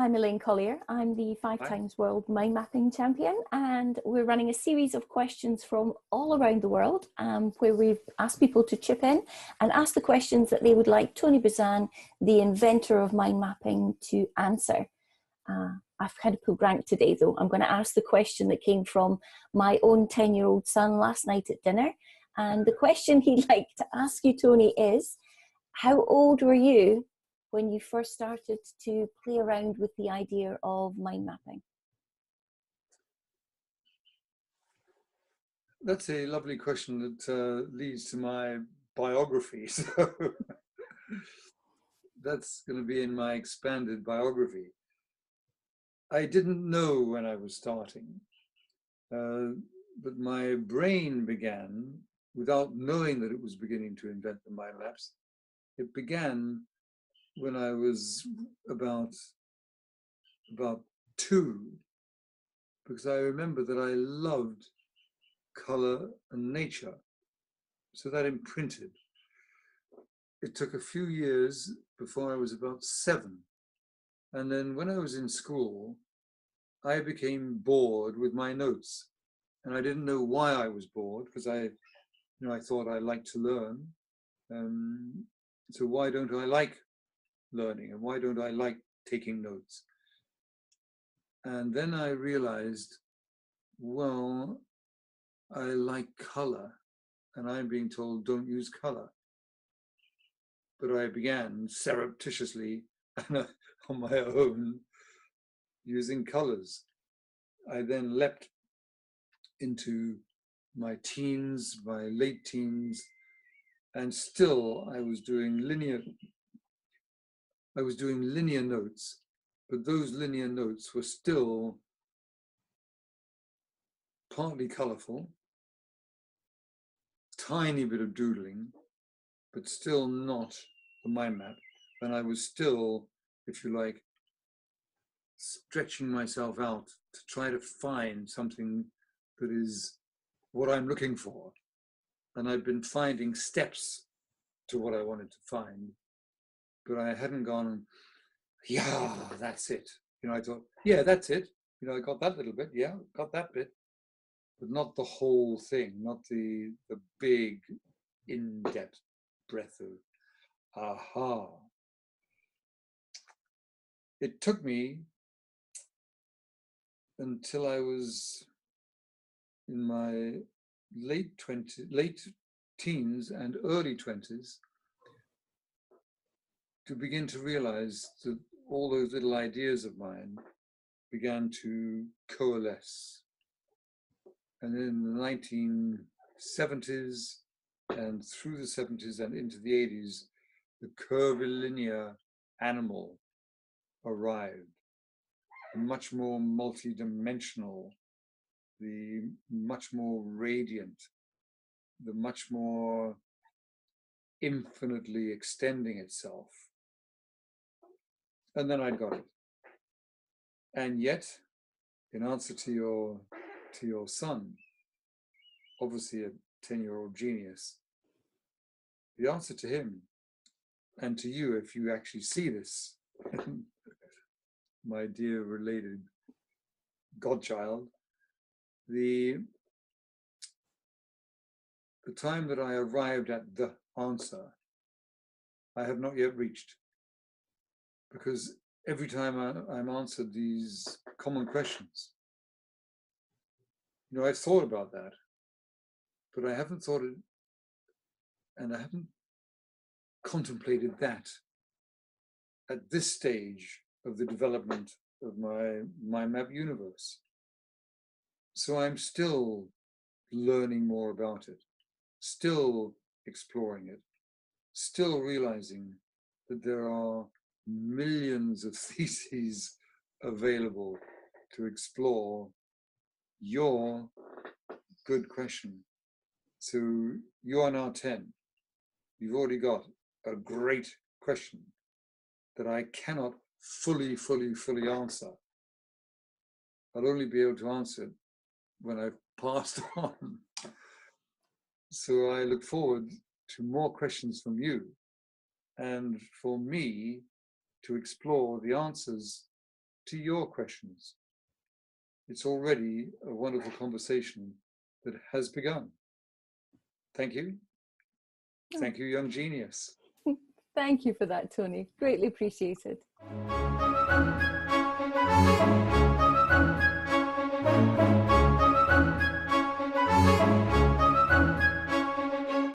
I'm Elaine Colliar. I'm the 5 times world mind mapping champion, and we're running a series of questions from all around the world where we've asked people to chip in and ask the questions that they would like Tony Buzan, the inventor of mind mapping, to answer. I've kind of pulled rank today though. I'm going to ask the question that came from my own 10-year-old son last night at dinner. And the question he'd like to ask you, Tony, is how old were you when you first started to play around with the idea of mind mapping? That's a lovely question that leads to my biography. So that's going to be in my expanded biography. I didn't know when I was starting, but my brain began, without knowing that it was beginning to invent the mind maps, it began when I was about 2, because I remember that I loved color and nature, so that imprinted. It took a few years before I was about 7, and then when I was in school, I became bored with my notes, and I didn't know why I was bored, because I thought I liked to learn. So why don't I like learning, and why don't I like taking notes? And then I realized, well, I like color, and I'm being told don't use color. But I began surreptitiously on my own using colors. I then leapt into my teens, my late teens, and still I was doing linear notes, but those linear notes were still partly colorful, tiny bit of doodling, but still not the mind map. And I was still, if you like, stretching myself out to try to find something that is what I'm looking for. And I'd been finding steps to what I wanted to find, but I hadn't gone, yeah, that's it. I thought, yeah, that's it. I got that little bit, yeah, got that bit, but not the whole thing, not the big, in-depth breath of aha. It took me until I was in my late teens and early 20s to begin to realize that all those little ideas of mine began to coalesce. And in the 1970s and through the 70s and into the 80s, the curvilinear animal arrived, much more multidimensional, the much more radiant, the much more infinitely extending itself. And then I got it. And yet, in answer to your son, obviously a 10-year-old genius, the answer to him, and to you if you actually see this, my dear related godchild, the time that I arrived at the answer, I have not yet reached. Because every time I'm answered these common questions, I've thought about that, but I haven't thought it, and I haven't contemplated that at this stage of the development of my map universe. So I'm still learning more about it, still exploring it, still realizing that there are millions of theses available to explore your good question. So you are now 10. You've already got a great question that I cannot fully answer. I'll only be able to answer it when I've passed on. So I look forward to more questions from you, and for me to explore the answers to your questions. It's already a wonderful conversation that has begun. Thank you. Thank you, young genius. Thank you for that, Tony. Greatly appreciated.